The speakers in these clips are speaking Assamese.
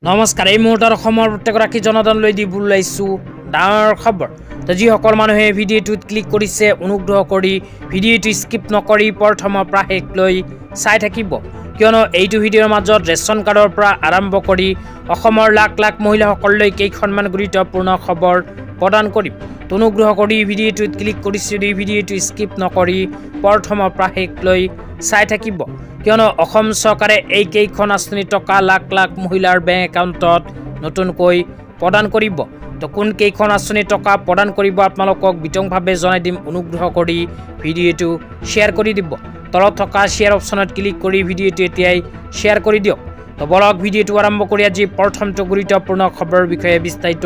নমস্কাৰ এই মুহূৰ্তত অসমৰ প্ৰত্যেকগৰাকী জনগণলৈ দিব ওলাইছোঁ ডাঙৰ খবৰ তো যিসকল মানুহে ভিডিঅ'টোত ক্লিক কৰিছে অনুগ্ৰহ কৰি ভিডিঅ'টো স্কিপ নকৰি প্ৰথমৰ পৰা শেষলৈ চাই থাকিব কিয়নো এইটো ভিডিঅ'ৰ মাজত ৰেচন কাৰ্ডৰ পৰা আৰম্ভ কৰি অসমৰ লাখ লাখ মহিলাসকললৈ কেইখনমান গুৰুত্বপূৰ্ণ খবৰ প্ৰদান কৰিম অনুগ্ৰহ কৰি ভিডিঅ'টোত ক্লিক কৰিছে এই ভিডিঅ'টো স্কিপ নকৰি প্ৰথমৰ পৰা শেষলৈ চাই থাকিব কিয়নো অসম চৰকাৰে এই কেইখন আঁচনি টকা লাখ লাখ মহিলাৰ বেংক একাউণ্টত নতুনকৈ প্ৰদান কৰিব তো কোন কেইখন আঁচনি টকা প্ৰদান কৰিব আপোনালোকক বিতংভাৱে জনাই দিম অনুগ্ৰহ কৰি ভিডিঅ'টো শ্বেয়াৰ কৰি দিব তলত থকা শ্বেয়াৰ অপশ্যনত ক্লিক কৰি ভিডিঅ'টো এতিয়াই শ্বেয়াৰ কৰি দিয়ক তো বলক ভিডিঅ'টো আৰম্ভ কৰি আজি প্ৰথমটো গুৰুত্বপূৰ্ণ খবৰৰ বিষয়ে বিস্তাৰিত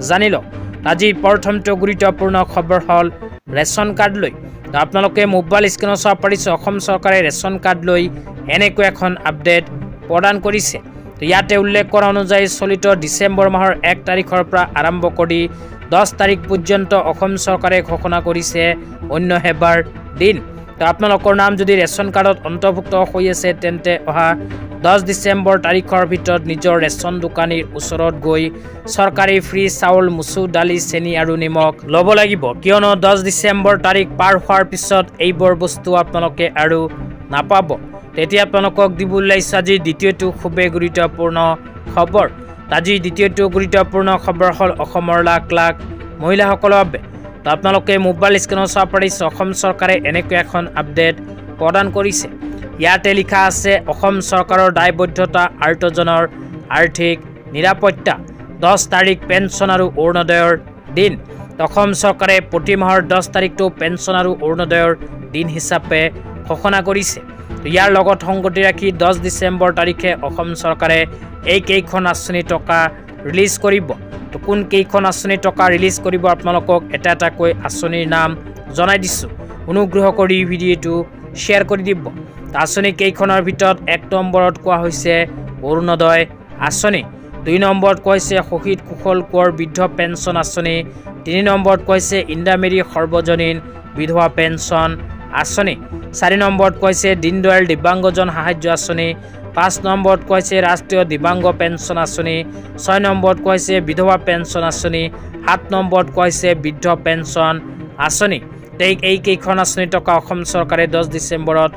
জানি লওক আজি প্ৰথমটো গুৰুত্বপূৰ্ণ খবৰ হ'ল ৰেচন কাৰ্ড লৈ তো আপোনালোকে মোবাইল স্ক্ৰীনত চাব পাৰিছে অসম চৰকাৰে ৰেচন কাৰ্ড লৈ এনেকৈ এখন আপডেট প্ৰদান কৰিছে তো ইয়াতে উল্লেখ কৰা অনুযায়ী চলিত ডিচেম্বৰ মাহৰ 1 তাৰিখৰ পৰা আৰম্ভ কৰি 10 তাৰিখ পৰ্যন্ত অসম চৰকাৰে ঘোষণা কৰিছে অন্য সেৱাৰ দিন তো আপোনালোকৰ নাম যদি ৰেচন কাৰ্ডত অন্তৰ্ভুক্ত হৈ আছে তেন্তে অহা 10 ডিচেম্বৰ তাৰিখৰ ভিতৰত নিজৰ ৰেচন দোকানীৰ ওচৰত গৈ চৰকাৰী ফ্ৰী চাউল মুচু দালি চেনি আৰু নিমখ ল'ব লাগিব কিয়নো 10 ডিচেম্বৰ তাৰিখ পাৰ হোৱাৰ পিছত এইবোৰ বস্তু আপোনালোকে আৰু নাপাব তেতিয়া আপোনালোকক দিব ওলাইছে আজি দ্বিতীয়টো খুবেই গুৰুত্বপূৰ্ণ খবৰ আজি দ্বিতীয়টো গুৰুত্বপূৰ্ণ খবৰ হ'ল অসমৰ লাখ লাখ মহিলাসকলৰ বাবে তো আপোনালোকে মোবাইল স্ক্ৰীনত চাব পাৰিছে অসম চৰকাৰে এনেকৈ এখন আপডেট প্ৰদান কৰিছে ইয়াতে লিখা আছে অসম চৰকাৰৰ দায়বদ্ধতা আৰ্তজনৰ আৰ্থিক নিৰাপত্তা 10 তাৰিখ পেঞ্চন আৰু অৰুণোদয়ৰ দিন অসম চৰকাৰে প্ৰতি মাহৰ 10 তাৰিখটো পেঞ্চন আৰু অৰুণোদয়ৰ দিন হিচাপে ঘোষণা কৰিছে ইয়াৰ লগত সংগতি ৰাখি 10 ডিচেম্বৰ তাৰিখে অসম চৰকাৰে এই কেইখন আঁচনি টকা ৰিলিজ কৰিব তো কোন কেইখন আঁচনি টকা ৰিলিজ কৰিব আপোনালোকক এটা এটাকৈ আঁচনিৰ নাম জনাই দিছোঁ অনুগ্ৰহ কৰি ভিডিঅ'টো শ্বেয়াৰ কৰি দিব আঁচনি কেইখনৰ ভিতৰত 1 নম্বৰত কোৱা হৈছে অৰুণোদয় আঁচনি 2 নম্বৰত কৈছে শহীদ কুশল কোঁৱৰ বৃদ্ধ পেঞ্চন আঁচনি 3 নম্বৰত কৈছে ইন্দিৰামেৰী সৰ্বজনীন বিধৱা পেঞ্চন আঁচনি 4 নম্বৰত কৈছে দীনদয়াল দিব্যাংগজন সাহায্য আঁচনি 5 নম্বৰত কৈছে ৰাষ্ট্ৰীয় দিব্যাংগ পেঞ্চন আঁচনি 6 নম্বৰত কৈছে বিধৱা পেঞ্চন আঁচনি 7 নম্বৰত কৈছে বৃদ্ধ পেঞ্চন আঁচনি এই কেইখন আঁচনি টকা অসম চৰকাৰে 10 ডিচেম্বৰত